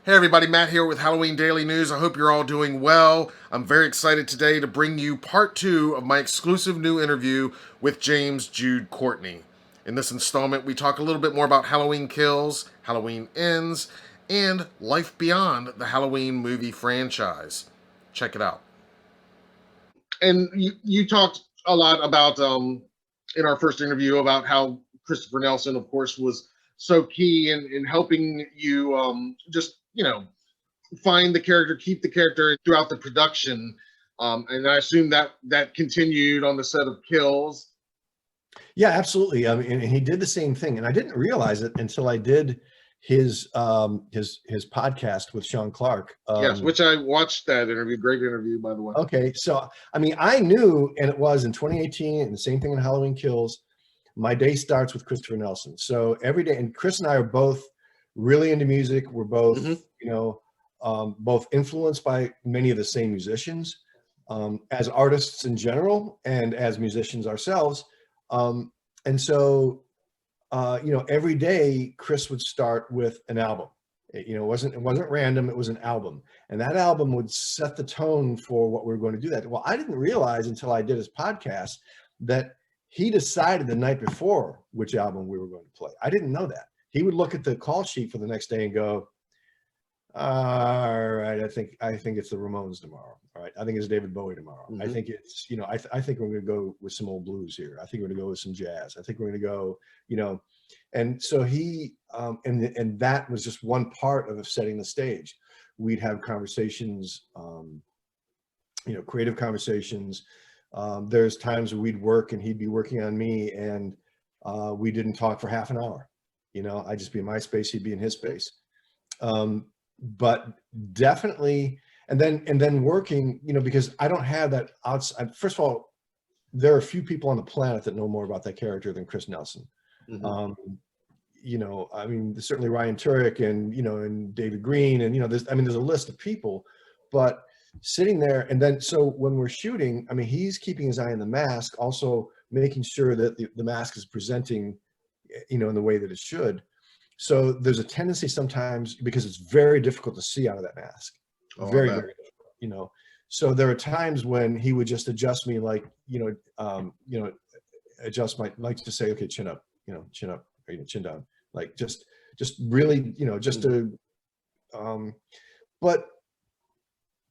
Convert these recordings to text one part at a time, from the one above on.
Hey everybody, Matt here with Halloween Daily News. I hope you're all doing well. I'm very excited today to bring you part 2 of my exclusive new interview with James Jude Courtney. In this installment, we talk a little bit more about Halloween Kills, Halloween Ends, and life beyond the Halloween movie franchise. Check it out. And you talked a lot about, in our first interview, about how Christopher Nelson, of course, was so key in helping you find the character, keep the character throughout the production. And I assume that continued on the set of Kills. Yeah, absolutely. I mean, and he did the same thing, and I didn't realize it until I did his podcast with Sean Clark. Yes, which I watched that interview. Great interview, by the way. Okay, so I mean, I knew, and it was in 2018, and the same thing in Halloween Kills. My day starts with Christopher Nelson. So every day, and Chris and I are both really into music. We're both, both influenced by many of the same musicians, as artists in general, and as musicians ourselves. And so, every day Chris would start with an album. It wasn't random. It was an album, and that album would set the tone for what we were going to do. That well, I didn't realize until I did his podcast that he decided the night before which album we were going to play. I didn't know that. He would look at the call sheet for the next day and go, all right, I think it's the Ramones tomorrow. All right, I think it's David Bowie tomorrow. I think it's, I think we're going to go with some old blues here. I think we're going to go with some jazz. I think we're going to go, and so he, and that was just one part of setting the stage. We'd have conversations, creative conversations. There's times where we'd work and he'd be working on me, and we didn't talk for half an hour. I'd just be in my space, he'd be in his space. But definitely, and then working, because I don't have that outside. First of all, there are a few people on the planet that know more about that character than Chris Nelson. I mean, certainly Ryan Turek and David Green, and there's a list of people, but sitting there, and then so when we're shooting, I mean, he's keeping his eye on the mask, also making sure that the mask is presenting, in the way that it should. So there's a tendency sometimes, because it's very difficult to see out of that mask. Very difficult, So there are times when he would just adjust me, like, adjust my, like, to say, okay, chin up, chin up, or, chin down, like just really, just to, but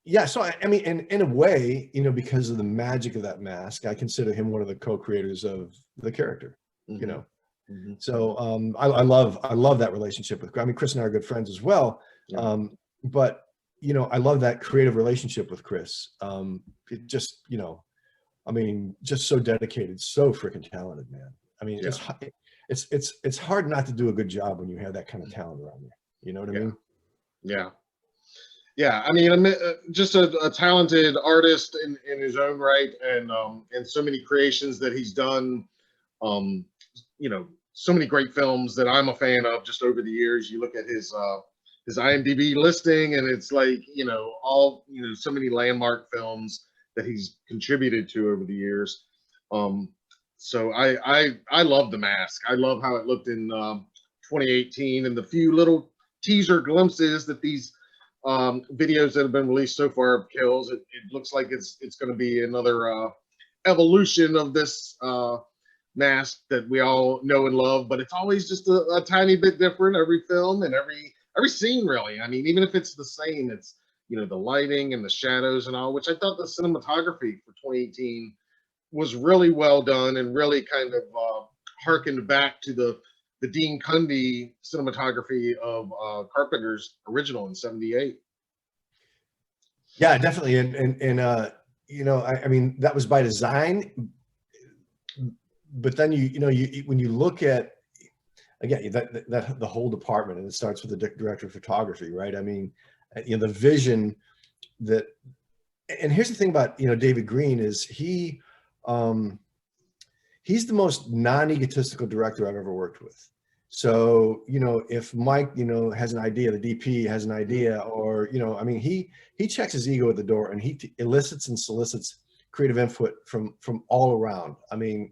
yeah. So I mean, in a way, because of the magic of that mask, I consider him one of the co-creators of the character, So I love that relationship with. I mean, Chris and I are good friends as well, but I love that creative relationship with Chris. It just just so dedicated, so freaking talented, man. I mean, it's hard not to do a good job when you have that kind of talent around you. You know what I mean? Yeah. I mean, just a talented artist in his own right, and so many creations that he's done. So many great films that I'm a fan of just over the years. You look at his IMDb listing, and it's like, so many landmark films that he's contributed to over the years. So I love The Mask. I love how it looked in 2018, and the few little teaser glimpses that these videos that have been released so far of Kills. It looks like it's going to be another evolution of this mask that we all know and love, but it's always just a tiny bit different every film and every scene, really. I mean, even if it's the same, it's the lighting and the shadows and all, which I thought the cinematography for 2018 was really well done, and really kind of harkened back to the Dean Cundey cinematography of Carpenter's original in '78. Yeah, definitely, and I mean, that was by design. But then when you look at, again, that the whole department, and it starts with the director of photography, right? I mean, the vision that, and here's the thing about David Green is he's the most non-egotistical director I've ever worked with. So if Mike has an idea, the DP has an idea, or I mean, he checks his ego at the door, and he elicits and solicits creative input from all around. I mean,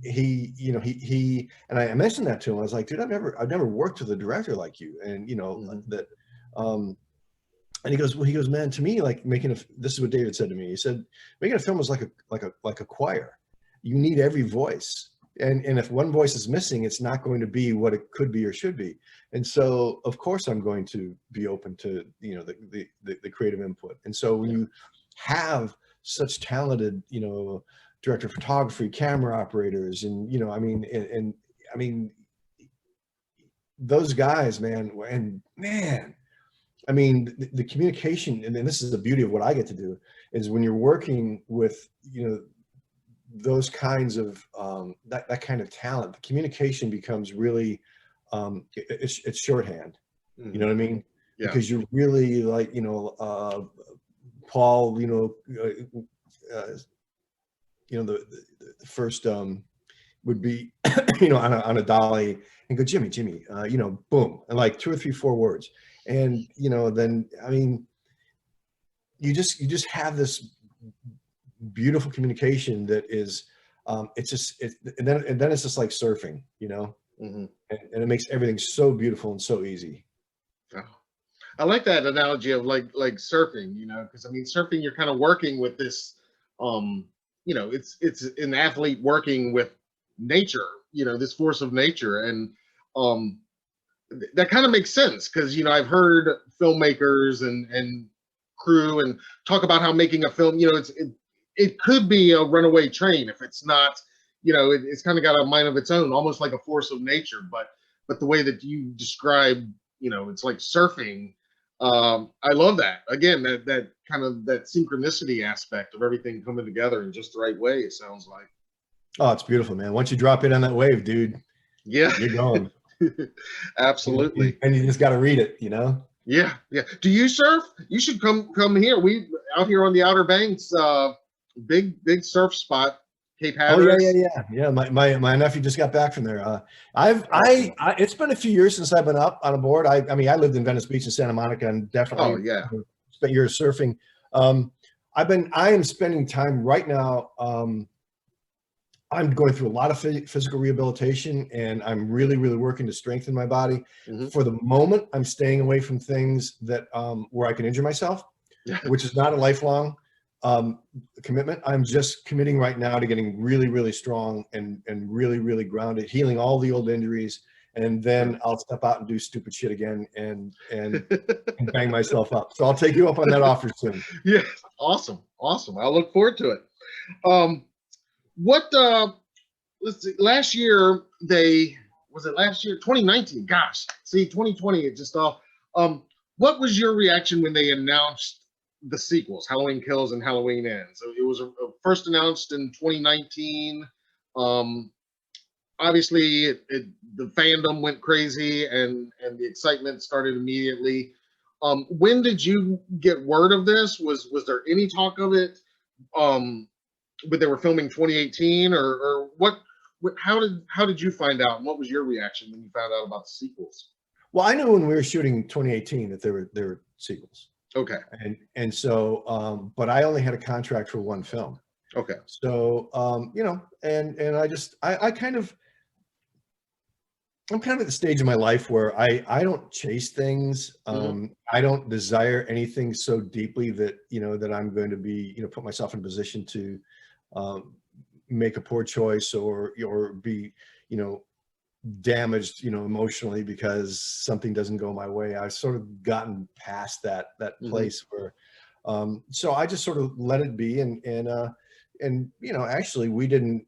he and I mentioned that to him. I was like, dude, I've never worked with a director like you, and that And he goes, man, to me, like this is what David said to me. He said, making a film is like a choir. You need every voice. And if one voice is missing, it's not going to be what it could be or should be. And so, of course, I'm going to be open to, you know, the creative input. And so when you have such talented, you know, director of photography, camera operators, and, you know, I mean, and I mean, those guys, man, I mean, the communication, and this is the beauty of what I get to do, is when you're working with, you know, those kinds of that kind of talent, the communication becomes really it's shorthand. You know what I mean? Yeah. Because you're really like, you know, Paul, you know, the first would be, you know, on a dolly and go, Jimmy, you know, boom, and like 2 or 3, 4 words. And, you know, then, I mean, you just have this beautiful communication that is, it's just, and then it's just like surfing, you know, and it makes everything so beautiful and so easy. Oh, I like that analogy of like surfing, you know, because I mean, surfing, you're kind of working with this, you know, it's an athlete working with nature, you know, this force of nature. And that kind of makes sense because, you know, I've heard filmmakers and crew and talk about how making a film, you know, it could be a runaway train if it's not, you know, it's kind of got a mind of its own, almost like a force of nature. But the way that you describe, you know, it's like surfing. I love that. Again, that kind of that synchronicity aspect of everything coming together in just the right way, it sounds like. Oh, it's beautiful, man. Once you drop in on that wave, dude, yeah, you're going. Absolutely. And you just got to read it, you know? Yeah. Do you surf? You should come here. We out here on the Outer Banks, big surf spot, Cape Hatteras. Oh yeah. My nephew just got back from there. It's been a few years since I've been up on a board. I mean, I lived in Venice Beach and Santa Monica, and definitely spent years surfing. I am spending time right now. I'm going through a lot of physical rehabilitation, and I'm really working to strengthen my body. For the moment, I'm staying away from things that where I can injure myself, which is not a lifelong commitment. I'm just committing right now to getting really strong and really grounded, healing all the old injuries, and then I'll step out and do stupid shit again and bang myself up. So I'll take you up on that offer soon. Yeah, awesome. I'll look forward to it. What let's see, last year 2019, gosh, see 2020, it just all what was your reaction when they announced the sequels, Halloween Kills and Halloween Ends? So it was first announced in 2019. Obviously the fandom went crazy and the excitement started immediately. When did you get word of this? Was there any talk of it? But they were filming 2018, or what? How did you find out, and what was your reaction when you found out about the sequels? Well, I knew when we were shooting 2018 that there were sequels. Okay. And so, but I only had a contract for one film. Okay. So, you know, and I'm kind of at the stage of my life where I don't chase things. I don't desire anything so deeply that, you know, that I'm going to be, you know, put myself in a position to make a poor choice or be, you know, damaged, you know, emotionally because something doesn't go my way. I've sort of gotten past that place where, so I just sort of let it be. And you know, actually we didn't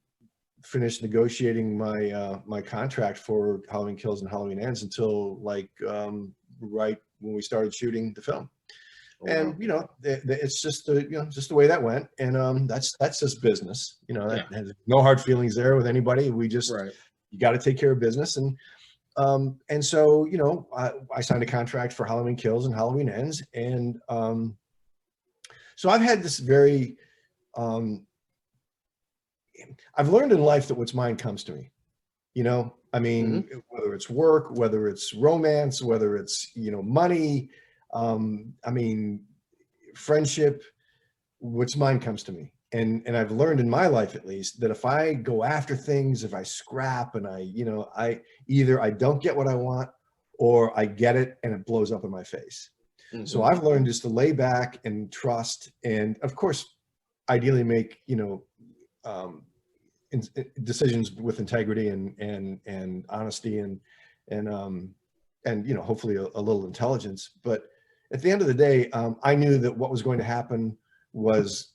finish negotiating my contract for Halloween Kills and Halloween Ends until like right when we started shooting the film. And you know, it's just the way that went, and that's just business. You know, that has no hard feelings there with anybody. We just you got to take care of business, and so you know, I signed a contract for Halloween Kills and Halloween Ends, and so I've had this very I've learned in life that what's mine comes to me. You know, I mean, whether it's work, whether it's romance, whether it's, you know, money. I mean, friendship, what's mine comes to me. And I've learned in my life, at least, that if I go after things, if I scrap and you know, I don't get what I want, or I get it and it blows up in my face. So I've learned just to lay back and trust, and of course, ideally make, decisions with integrity and honesty and hopefully a little intelligence. But at the end of the day, I knew that what was going to happen was,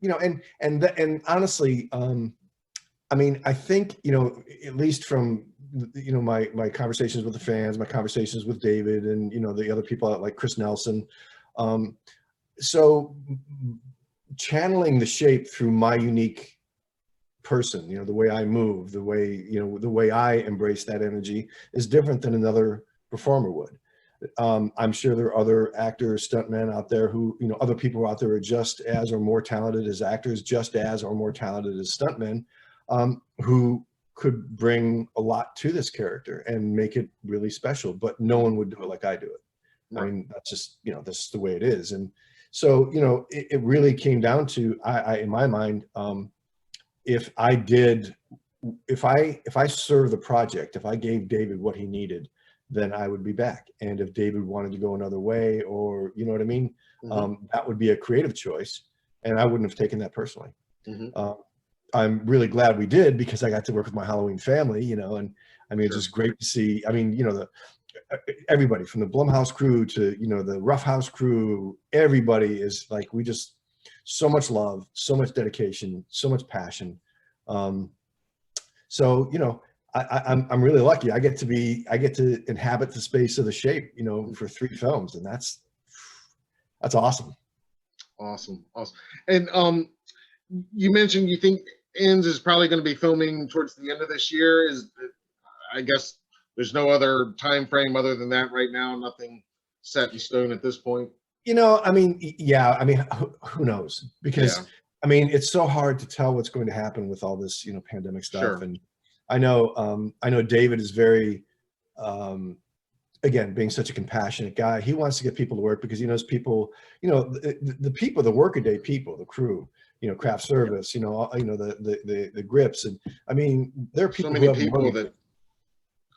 and honestly, I mean, I think, at least from, my conversations with the fans, my conversations with David and, the other people like Chris Nelson. So channeling the shape through my unique person, the way I move, the way I embrace that energy is different than another performer would. I'm sure there are other actors, stuntmen out there who, other people out there are just as or more talented as actors, just as or more talented as stuntmen, who could bring a lot to this character and make it really special, but no one would do it like I do it. Right. I mean, that's just, that's the way it is. And so, it really came down to, in my mind, if I served the project, if I gave David what he needed, then I would be back. And if David wanted to go another way, or, you know what I mean? That would be a creative choice, and I wouldn't have taken that personally. I'm really glad we did, because I got to work with my Halloween family, and I mean, it's just great to see. I mean, everybody from the Blumhouse crew to, the Rough House crew, everybody is like, so much love, so much dedication, so much passion. So, I'm really lucky. I get to inhabit the space of the shape, for 3 films, and that's awesome. Awesome. And you mentioned you think Ends is probably going to be filming towards the end of this year. I guess there's no other time frame other than that right now. Nothing set in stone at this point. I mean, yeah. I mean, who knows? Because I mean, it's so hard to tell what's going to happen with all this, pandemic stuff. And I know David is very, again, being such a compassionate guy. He wants to get people to work because he knows people, the people, the workaday people, the crew, craft service, the grips. And I mean, there are people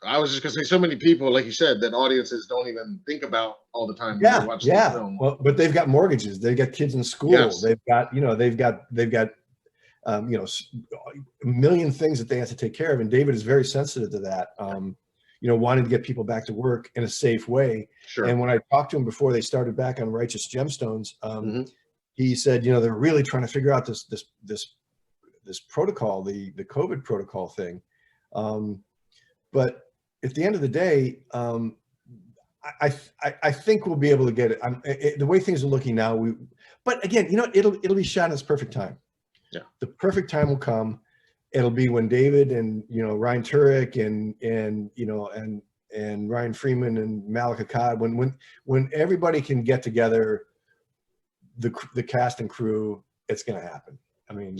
I was just gonna say, so many people, like you said, that audiences don't even think about all the time when they watch the film. Well, but they've got mortgages, they've got kids in school, they've got a million things that they have to take care of, and David is very sensitive to that. Wanting to get people back to work in a safe way. And when I talked to him before they started back on Righteous Gemstones, he said, they're really trying to figure out this protocol, the COVID protocol thing. But at the end of the day, I think we'll be able to get it. The way things are looking now, but again, it'll be shot in its perfect time. Yeah, the perfect time will come. It'll be when David and Ryan Turek and Ryan Freeman and Malik Akkad, when everybody can get together, the cast and crew, it's going to happen. I mean,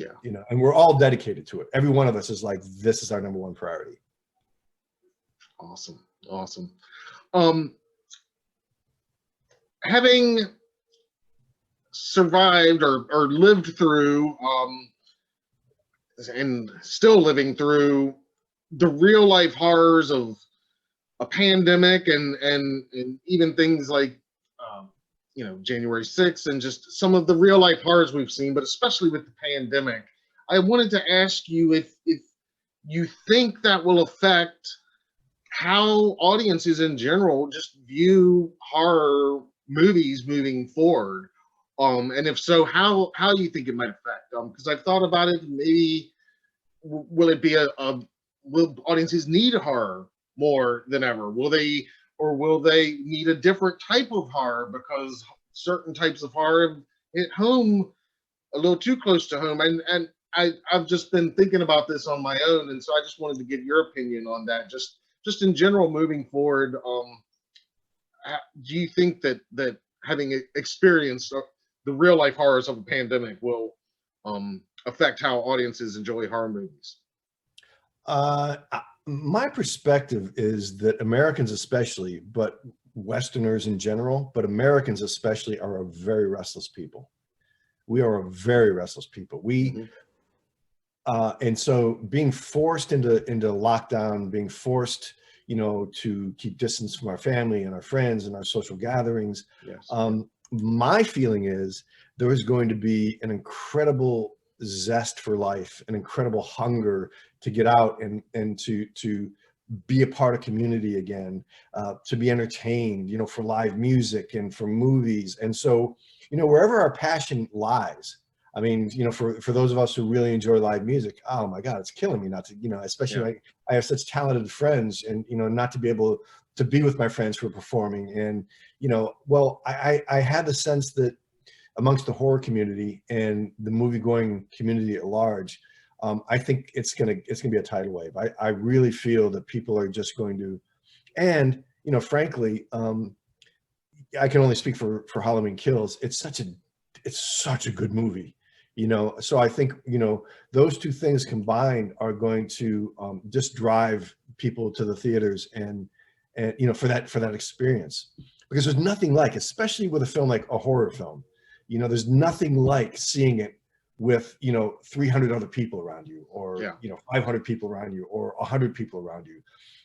and we're all dedicated to it. Every one of us is like, this is our number one priority. Awesome. Having survived or lived through, and still living through the real life horrors of a pandemic and even things like, January 6th and just some of the real life horrors we've seen, but especially with the pandemic, I wanted to ask you if you think that will affect how audiences in general just view horror movies moving forward, and if so, how you think it might affect them? Because I've thought about it. Maybe will it be will audiences need horror more than ever? Will they need a different type of horror because certain types of horror hit home a little too close to home? And I've just been thinking about this on my own, and so I just wanted to get your opinion on that. Just in general, moving forward, do you think that having experienced the real life horrors of a pandemic will affect how audiences enjoy horror movies? My perspective is that Americans especially, but Westerners in general, but Americans especially, are a very restless people. We are a very restless people. And so being forced into lockdown, being forced, you know, to keep distance from our family and our friends and our social gatherings. Yes. My feeling is there is going to be an incredible zest for life, an incredible hunger to get out and to be a part of community again, to be entertained, you know, for live music and for movies. And so, you know, wherever our passion lies, I mean, you know, for those of us who really enjoy live music, oh my God, it's killing me not to, you know, especially like I have such talented friends, and, you know, not to be able to be with my friends who are performing. And, you know, well, I had the sense that amongst the horror community and the movie going community at large, I think it's gonna be a tidal wave. I really feel that people are just going to, and, you know, frankly, I can only speak for Halloween Kills. It's such a good movie. You know, so I think, you know, those two things combined are going to just drive people to the theaters and you know, for that experience, because there's nothing like, especially with a film like a horror film, you know, there's nothing like seeing it with, you know, 300 other people around you, or you know, 500 people around you, or 100 people around you,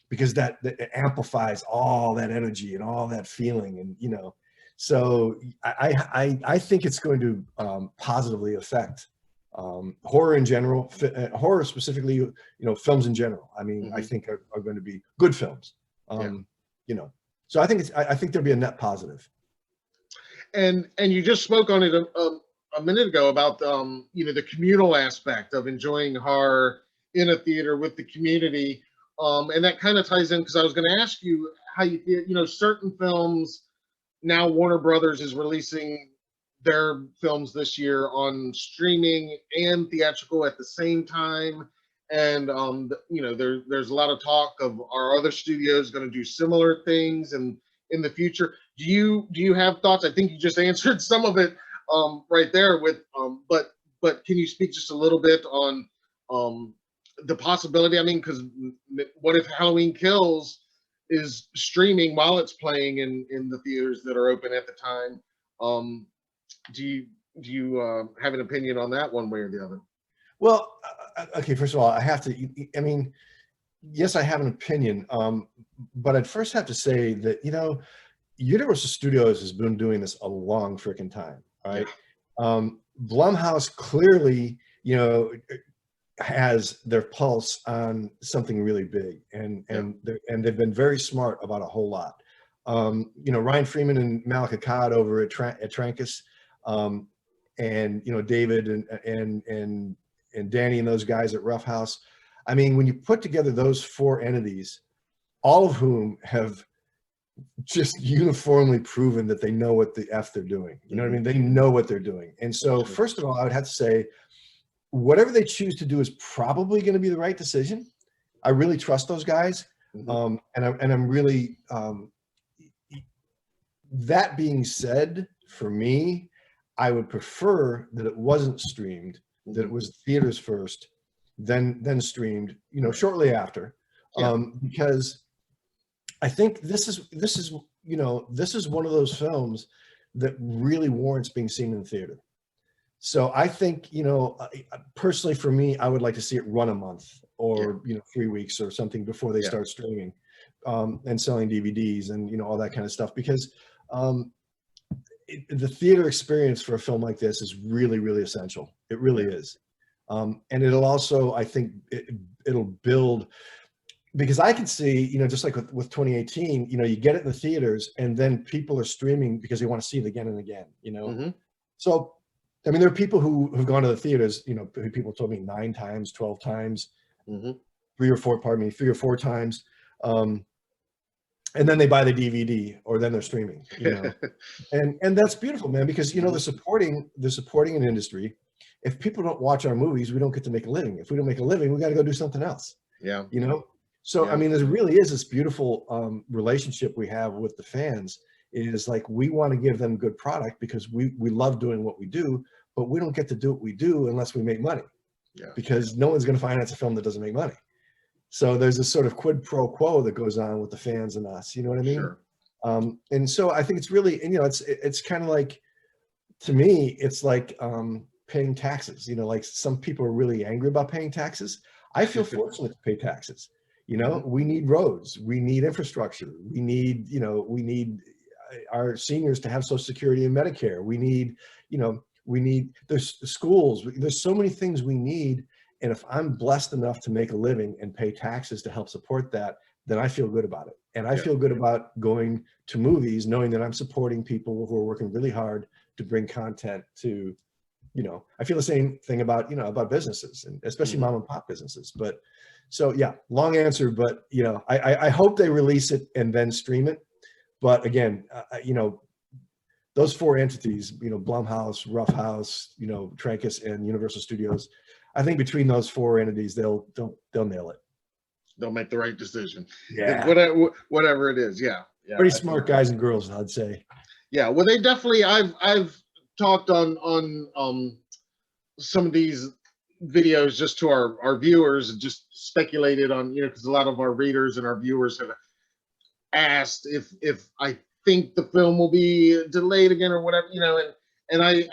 because that amplifies all that energy and all that feeling, and, you know. So I think it's going to positively affect horror in general, horror specifically, you know, films in general. I mean, I think are going to be good films, you know. So I think I think there'll be a net positive. And you just spoke on it a minute ago about you know, the communal aspect of enjoying horror in a theater with the community, and that kind of ties in, because I was going to ask you how you feel. You know, certain films. Now Warner Brothers is releasing their films this year on streaming and theatrical at the same time, and you know, there's a lot of talk of, are other studios going to do similar things and in the future? Do you have thoughts? I think you just answered some of it right there with but can you speak just a little bit on the possibility? I mean, because what if Halloween Kills is streaming while it's playing in the theaters that are open at the time? Do you have an opinion on that one way or the other? Well, okay, first of all, I have to, I mean, yes, I have an opinion, but I'd first have to say that, you know, Universal Studios has been doing this a long freaking time, right? Blumhouse clearly, you know, has their pulse on something really big, and they've been very smart about a whole lot. You know, Ryan Freeman and Malika Akkad over at Trancas, and, you know, David and Danny and those guys at Rough House. I mean, when you put together those four entities, all of whom have just uniformly proven that they know what the F they're doing. You know what I mean? They know what they're doing. And so, first of all, I would have to say, whatever they choose to do is probably going to be the right decision. I really trust those guys. And I'm really, that being said, for me, I would prefer that it wasn't streamed, that it was theaters first, then streamed, you know, shortly after, because I think this is you know, this is one of those films that really warrants being seen in theater. So I think, you know, personally for me, I would like to see it run a month or, you know, 3 weeks or something before they start streaming and selling DVDs and, you know, all that kind of stuff, because the theater experience for a film like this is really, really essential. It really is. And it'll also, I think it'll build, because I can see, you know, just like with 2018, you know, you get it in the theaters and then people are streaming because they want to see it again and again, you know? So, I mean, there are people who've gone to the theaters, you know, people told me 9 times, 12 times, 3 or 4 times. And then they buy the DVD or then they're streaming, you know? and that's beautiful, man, because, you know, they're supporting an industry. If people don't watch our movies, we don't get to make a living. If we don't make a living, we got to go do something else. You know? So, I mean, there really is this beautiful relationship we have with the fans. It is like, we want to give them good product because we love doing what we do, but we don't get to do what we do unless we make money, because no one's going to finance a film that doesn't make money. So there's this sort of quid pro quo that goes on with the fans and us, you know what I mean? And so I think it's really, and, you know, it's kind of like, to me, it's like paying taxes. You know, like some people are really angry about paying taxes. I feel fortunate to pay taxes. You know, we need roads, we need infrastructure, we need, you know, we need our seniors to have Social Security and Medicare. We need, you know, there's schools, there's so many things we need. And if I'm blessed enough to make a living and pay taxes to help support that, then I feel good about it. And I feel good about going to movies, knowing that I'm supporting people who are working really hard to bring content to, you know, I feel the same thing about, you know, about businesses, and especially mom and pop businesses. But so, yeah, long answer, but, you know, I hope they release it and then stream it. But again, you know, those four entities, you know, Blumhouse, Rough House, you know, Trancas, and Universal Studios, I think between those four entities, they'll nail it. They'll make the right decision. Yeah. Whatever it is. Yeah. Yeah. Pretty smart guys and girls, I'd say. Yeah. Well, they definitely, I've talked on some of these videos just to our viewers, and just speculated on, you know, because a lot of our readers and our viewers have asked if I think the film will be delayed again or whatever, you know, and I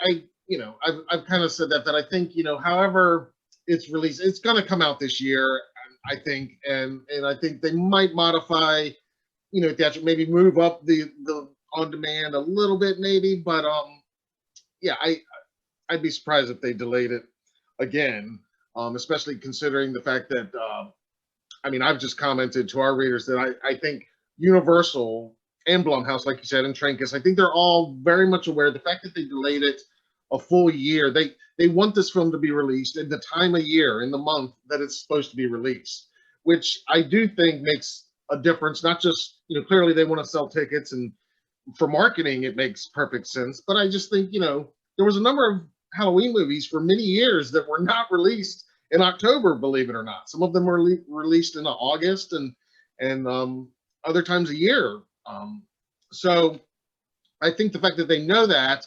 you know, I've kind of said that I think, you know, however it's released, it's going to come out this year, I think, and I think they might modify, you know, theatrical, maybe move up the on demand a little bit, maybe, but yeah, I'd be surprised if they delayed it again, especially considering the fact that I mean, I've just commented to our readers that I think Universal and Blumhouse, like you said, and Trancas, I think they're all very much aware of the fact that they delayed it a full year. They want this film to be released in the time of year, in the month that it's supposed to be released, which I do think makes a difference. Not just, you know, clearly they want to sell tickets, and for marketing it makes perfect sense, but I just think, you know, there was a number of Halloween movies for many years that were not released in October, believe it or not. Some of them were released in August, and other times a year. So I think the fact that they know that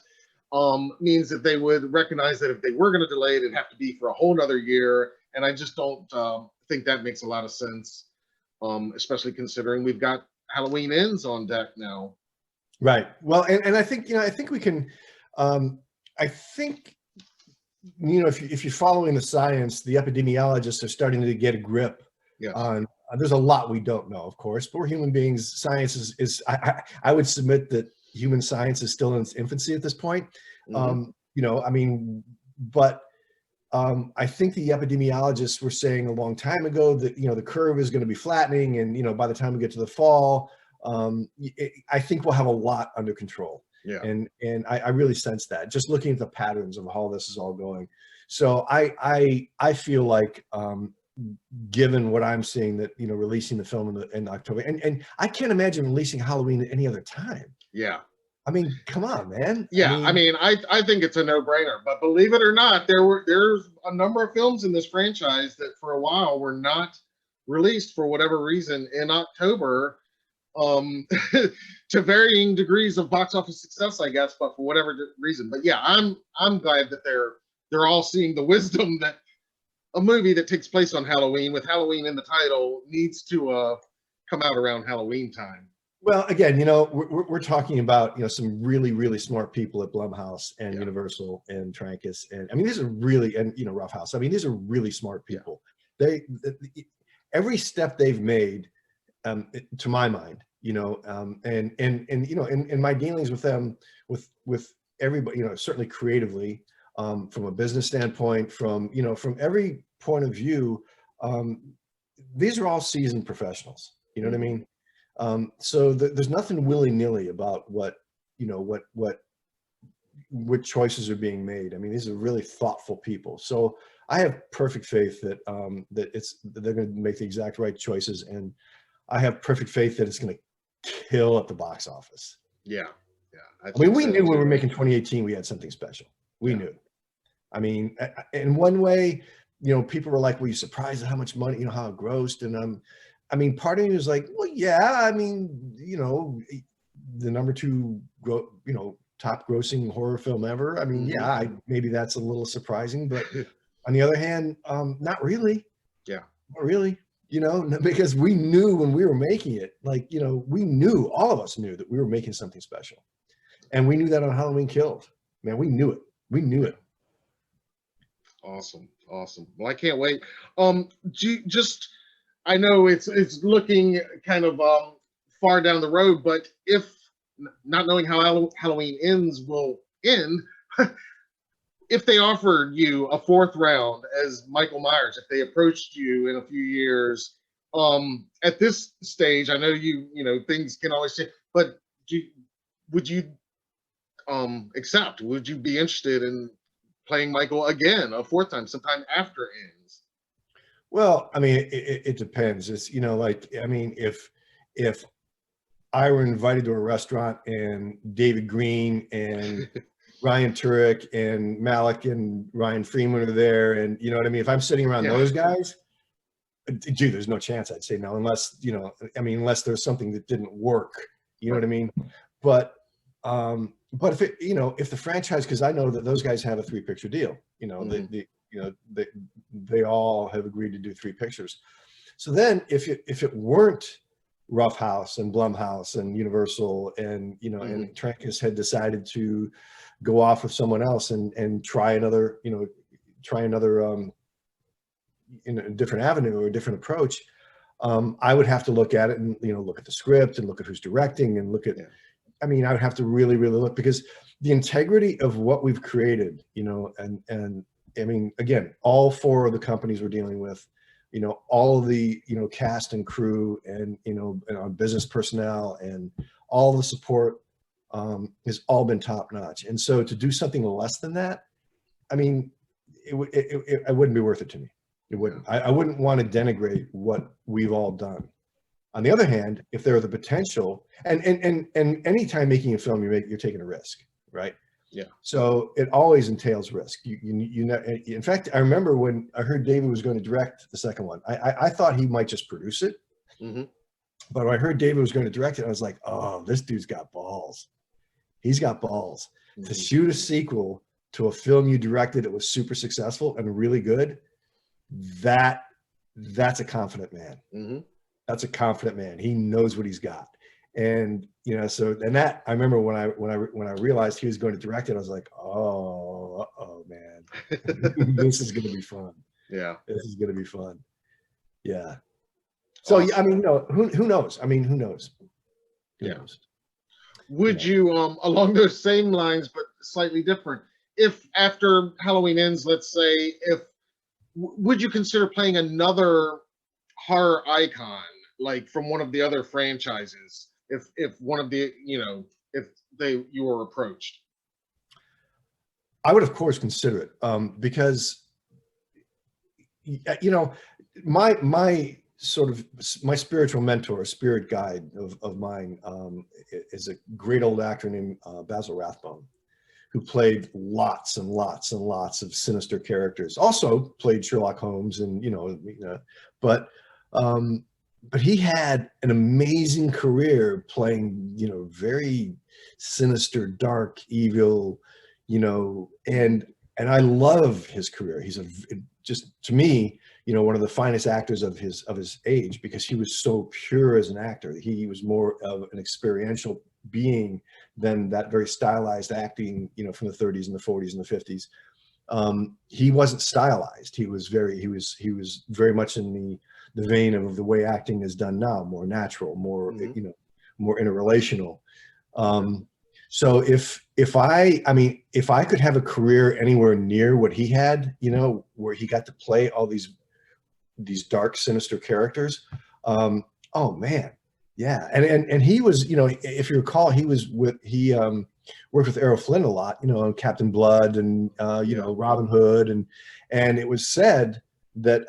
means that they would recognize that if they were going to delay it, it'd have to be for a whole nother year. And I just don't think that makes a lot of sense, especially considering we've got Halloween Ends on deck now. Right. Well, and I think, you know, I think we can, I think, you know, if you're following the science, the epidemiologists are starting to get a grip on, there's a lot we don't know, of course, but we're human beings. Science is I would submit that human science is still in its infancy at this point. You know, I mean, but I think the epidemiologists were saying a long time ago that, you know, the curve is going to be flattening, and, you know, by the time we get to the fall, I think we'll have a lot under control. Yeah. And I really sense that, just looking at the patterns of how this is all going. So I feel like, given what I'm seeing, that, you know, releasing the film in October, and I can't imagine releasing Halloween at any other time. Yeah. I mean, come on, man. Yeah, I mean, I think it's a no-brainer. But believe it or not, there's a number of films in this franchise that for a while were not released for whatever reason in October, to varying degrees of box office success, I guess, but for whatever reason. But yeah, I'm glad that they're all seeing the wisdom that a movie that takes place on Halloween, with Halloween in the title, needs to come out around Halloween time. Well, again, you know, we're talking about, you know, some really, really smart people at Blumhouse and Universal and Trancas, and I mean, these are really, and, you know, Rough House. I mean, these are really smart people. They every step they've made, to my mind, you know, and you know, in my dealings with them, with everybody, you know, certainly creatively, from a business standpoint, from, you know, from every point of view, these are all seasoned professionals. You know what I mean? So there's nothing willy-nilly about what, you know, what choices are being made. I mean, these are really thoughtful people. So I have perfect faith that they're going to make the exact right choices, and I have perfect faith that it's going to kill at the box office. Yeah, yeah. I mean, we knew when we were making 2018, we had something special. We knew. I mean, in one way, you know, people were like, "Were you surprised at how much money, you know, how it grossed?" And I mean, part of me was like, well, yeah, I mean, you know, the #2, you know, top grossing horror film ever. I mean, yeah, maybe that's a little surprising, but on the other hand, not really. Yeah, not really. You know, because we knew when we were making it, like, you know, we knew, all of us knew that we were making something special, and we knew that on Halloween Killed. Man, we knew it. We knew it. Awesome, awesome. Well, I can't wait. Just I know it's looking kind of far down the road, but if not knowing how Halloween ends will end, if they offered you a fourth round as Michael Myers, if they approached you in a few years, at this stage, I know you know things can always change, but would you accept? Would you be interested in playing Michael again a fourth time, sometime after ends? Well, I mean, it depends. It's, you know, like, I mean, if I were invited to a restaurant and David Green and Ryan Turek and Malik and Ryan Freeman are there, and you know what I mean, if I'm sitting around those guys, dude, there's no chance I'd say no, unless, you know, I mean, unless there's something that didn't work, you know what I mean? But if it, you know, if the franchise, because I know that those guys have a 3-picture deal, you know, you know, they all have agreed to do 3 pictures. So then if it weren't Rough House and Blumhouse and Universal and, you know, and Trancas had decided to go off with someone else and try another, you know, in a different avenue or a different approach, I would have to look at it and, you know, look at the script and look at who's directing and look at, I mean, I would have to really, really look, because the integrity of what we've created, you know, and I mean, again, all 4 of the companies we're dealing with, you know, all of the, you know, cast and crew and, you know, and business personnel and all the support has all been top notch. And so to do something less than that, I mean, it wouldn't be worth it to me. It wouldn't. I wouldn't want to denigrate what we've all done. On the other hand, if there are the potential, and anytime making a film, you're taking a risk, right? Yeah. So it always entails risk. You know, in fact, I remember when I heard David was going to direct the second one, I thought he might just produce it. But when I heard David was going to direct it, I was like, oh, this dude's got balls. He's got balls. To shoot a sequel to a film you directed that was super successful and really good, that's a confident man. That's a confident man. He knows what he's got. And, you know, so, and that, I remember when I realized he was going to direct it, I was like, oh man, this is going to be fun. Yeah. This is going to be fun. Yeah. So, awesome. I mean, you know, who knows? I mean, who knows? Who knows? Would you, along those same lines, but slightly different, if after Halloween ends, let's say, would you consider playing another horror icon, like from one of the other franchises, if one of the, you know, if you were approached? I would, of course, consider it, because, you know, my spiritual mentor, spirit guide of mine, is a great old actor named Basil Rathbone, who played lots and lots and lots of sinister characters. Also played Sherlock Holmes, and but he had an amazing career playing, you know, very sinister, dark, evil, you know, and I love his career. He's just, to me, you know, one of the finest actors of his age, because he was so pure as an actor. He was more of an experiential being than that very stylized acting, you know, from the 30s and the 40s and the 50s. He wasn't stylized. He was very much in the vein of the way acting is done now, more natural, more, you know, more interrelational. So if I could have a career anywhere near what he had, you know, where he got to play all these dark, sinister characters, oh man, yeah. And he was, you know, if you recall, he worked with Errol Flynn a lot, you know, on Captain Blood and you know, Robin Hood, and it was said that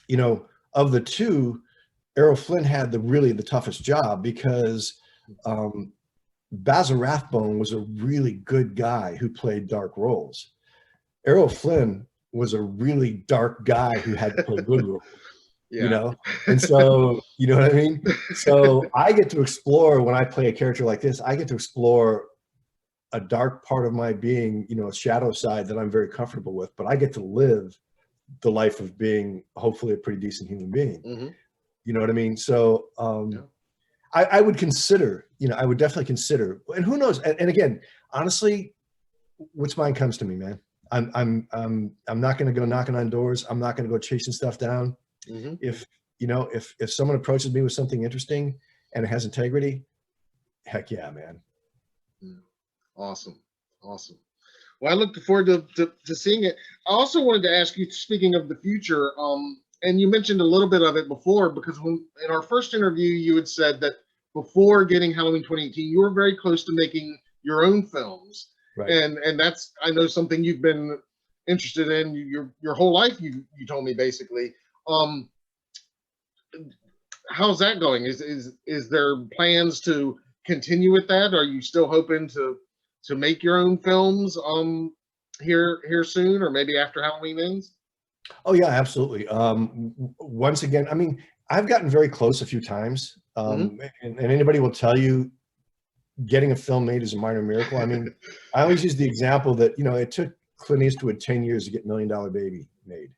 you know, of the two, Errol Flynn had the toughest job, because Basil Rathbone was a really good guy who played dark roles. Errol Flynn was a really dark guy who had to play good roles. You know, and so, you know what I mean? So I get to explore, when I play a character like this, I get to explore a dark part of my being, you know, a shadow side that I'm very comfortable with, but I get to live the life of being hopefully a pretty decent human being. You know what I mean? So I would consider, you know, I would definitely consider, and who knows? And again, honestly, what's mine comes to me, man. I'm not going to go knocking on doors. I'm not going to go chasing stuff down. If, you know, if someone approaches me with something interesting and it has integrity, heck yeah, man. Awesome. Awesome. Well, I look forward to seeing it. I also wanted to ask you, speaking of the future, and you mentioned a little bit of it before, because when in our first interview, you had said that before getting Halloween 2018, you were very close to making your own films. Right. And that's, I know, something you've been interested in your whole life, you told me, basically. How's that going? Is there plans to continue with that? Are you still hoping to make your own films here soon, or maybe after Halloween ends? Oh yeah, absolutely. Once again, I mean, I've gotten very close a few times, and anybody will tell you getting a film made is a minor miracle. I mean, I always use the example that, you know, it took Clint Eastwood 10 years to get $1 Million Baby made.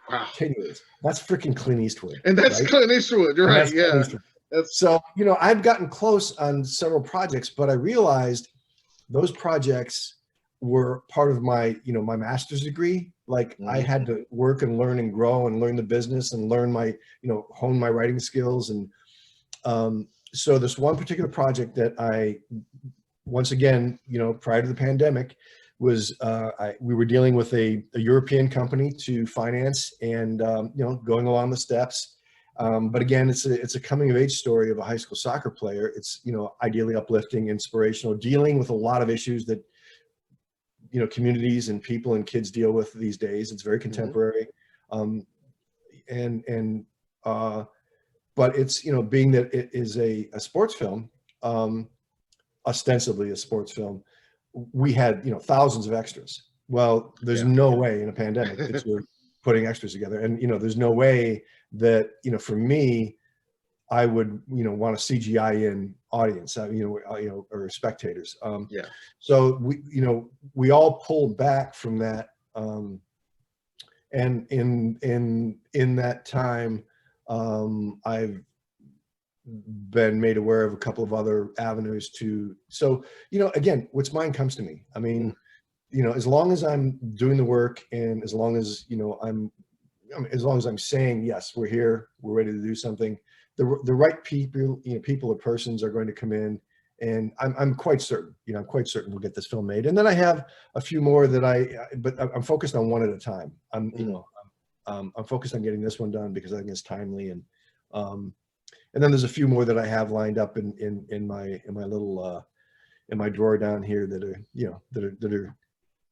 Wow. 10 years. That's freaking Clint Eastwood. And that's right? Clint Eastwood, right? Yeah. So, you know, I've gotten close on several projects, but I realized those projects were part of my, you know, my master's degree. Like I had to work and learn and grow and learn the business and learn my, you know, hone my writing skills. And so this one particular project that I, once again, you know, prior to the pandemic, was we were dealing with a European company to finance and, you know, going along the steps. But again, it's a coming of age story of a high school soccer player. It's, you know, ideally uplifting, inspirational, dealing with a lot of issues that, you know, communities and people and kids deal with these days. It's very contemporary. But it's, you know, being that it is a sports film, ostensibly a sports film, we had, you know, thousands of extras. Well, there's no way in a pandemic that you're putting extras together. And, you know, there's no way that, you know, for me, I would, you know, want a CGI in audience, you know, or spectators. So we, you know, we all pulled back from that. And in that time, I've been made aware of a couple of other avenues to, so, you know, again, what's mine comes to me. I mean, you know, as long as I'm doing the work and as long as, you know, as long as I'm saying, yes, we're here, we're ready to do something, the right people, you know, people or persons are going to come in, and I'm quite certain, you know, I'm quite certain we'll get this film made. And then I have a few more that but I'm focused on one at a time. You know, I'm focused on getting this one done because I think it's timely, and then there's a few more that I have lined up in my little in my drawer down here that are, you know, that are,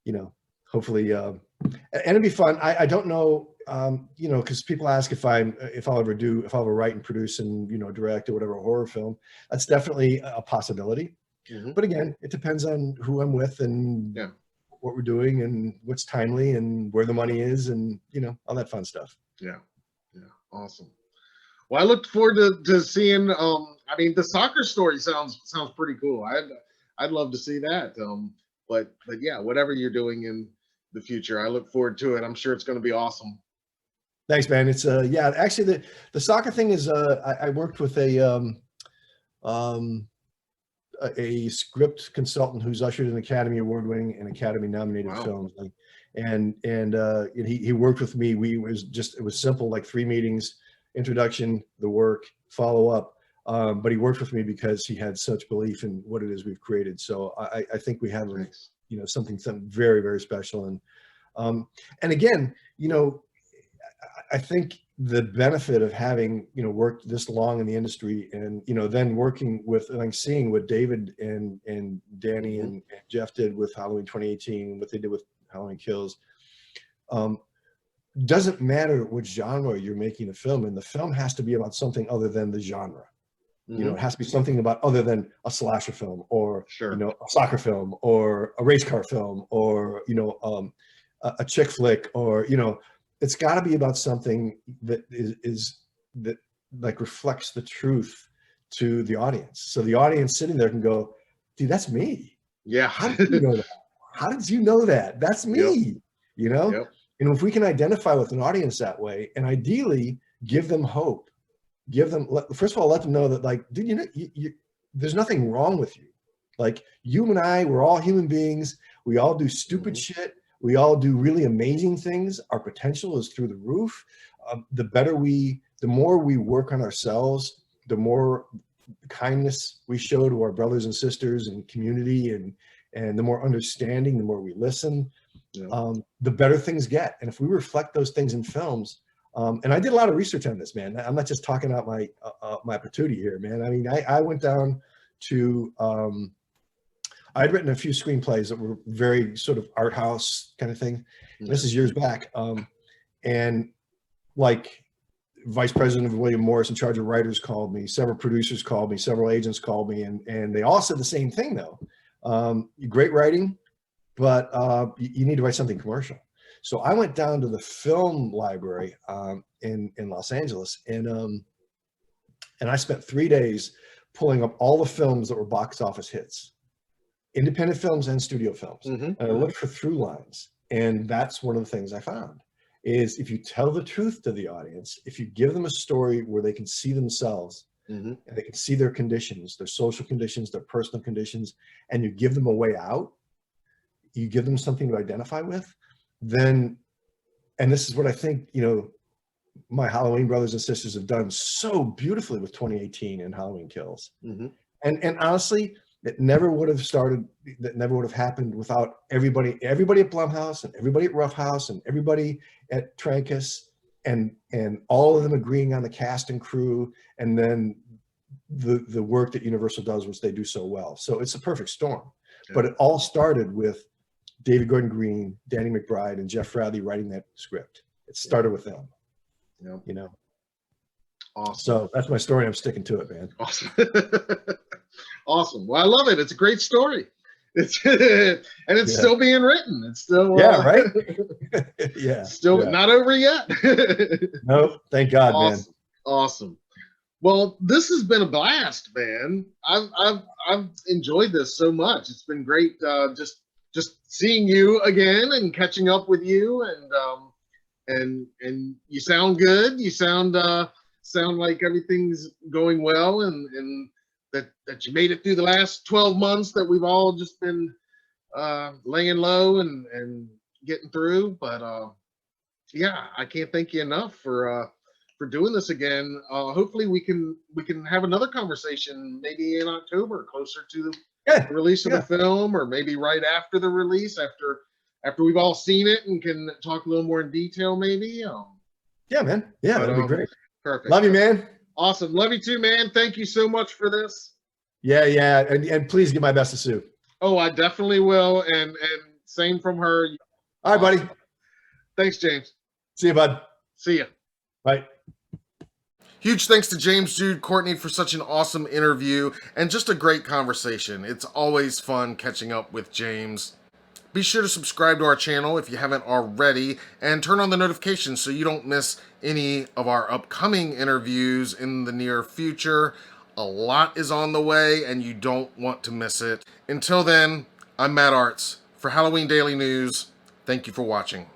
you know, hopefully, and it'd be fun. I don't know, you know, because people ask if I'll ever write and produce and, you know, direct or whatever, a horror film. That's definitely a possibility. But again, it depends on who I'm with and what we're doing and what's timely and where the money is and, you know, all that fun stuff. Yeah. Awesome. Well, I look forward to seeing. I mean, the soccer story sounds pretty cool. I'd love to see that. But yeah, whatever you're doing in the future, I look forward to it. I'm sure it's going to be awesome. Thanks, man. It's yeah, actually the soccer thing is I worked with a script consultant who's ushered in Academy Award winning and Academy nominated films. And he worked with me. It was simple, like 3 meetings, introduction, the work, follow up. But he worked with me because he had such belief in what it is we've created. So I think we have, you know, something very, very special. And again, you know, I think the benefit of having, you know, worked this long in the industry and, you know, then working with, like, seeing what David and Danny and Jeff did with Halloween 2018, what they did with Halloween Kills, doesn't matter which genre you're making a film in, the film has to be about something other than the genre. You know, it has to be something about other than a slasher film or, you know, a soccer film or a race car film or, you know, a chick flick, or, you know, it's got to be about something that that like reflects the truth to the audience. So the audience sitting there can go, dude, that's me. Yeah. How did you know that? How did you know that? That's me, you know? And if we can identify with an audience that way and ideally give them hope, first of all, let them know that, like, dude, you know, there's nothing wrong with you. Like, you and I, we're all human beings. We all do stupid shit. We all do really amazing things. Our potential is through the roof. the more we work on ourselves, the more kindness we show to our brothers and sisters and community, and the more understanding, the more we listen, the better things get. And if we reflect those things in films, and I did a lot of research on this, man. I'm not just talking out my patootie here, man. I mean, I went down to, I'd written a few screenplays that were very sort of art house kind of thing. This is years back. And like Vice President of William Morris in charge of writers called me, several producers called me, several agents called me, and they all said the same thing though. Great writing, but you need to write something commercial. So I went down to the film library in Los Angeles, and I spent 3 days pulling up all the films that were box office hits, independent films and studio films. And I looked for through lines, and that's one of the things I found. Is if you tell the truth to the audience, if you give them a story where they can see themselves and they can see their conditions, their social conditions, their personal conditions, and you give them a way out, you give them something to identify with, then, and this is what I think, you know, my Halloween brothers and sisters have done so beautifully with 2018 and Halloween Kills. And honestly, it never would have started, that never would have happened without everybody at Blumhouse and everybody at Rough House and everybody at Trancas and all of them agreeing on the cast and crew, and then the work that Universal does, which they do so well. So it's a perfect storm. But it all started with David Gordon Green, Danny McBride, and Jeff Bradley writing that script. It started with them. You know. Awesome. So that's my story. I'm sticking to it, man. Awesome. Awesome. Well, I love it. It's a great story. It's and it's still being written. It's still right. Still not over yet. No, thank God, awesome. Man. Awesome. Well, this has been a blast, man. I've enjoyed this so much. It's been great just seeing you again and catching up with you, and you sound good. You sound like everything's going well, and that you made it through the last 12 months that we've all just been laying low and getting through. But yeah, I can't thank you enough for doing this again. Hopefully we can have another conversation maybe in October, closer to the release of the film, or maybe right after the release, after we've all seen it and can talk a little more in detail, maybe. Yeah, man. Yeah, that'd be great. Perfect. Love you, man. Awesome. Love you too, man. Thank you so much for this. Yeah. And please give my best to Sue. Oh, I definitely will. And same from her. All right, buddy. Thanks, James. See you, bud. See ya. Bye. Huge thanks to James Jude Courtney for such an awesome interview and just a great conversation. It's always fun catching up with James. Be sure to subscribe to our channel if you haven't already, and turn on the notifications so you don't miss any of our upcoming interviews in the near future. A lot is on the way, and you don't want to miss it. Until then, I'm Matt Arts for Halloween Daily News. Thank you for watching.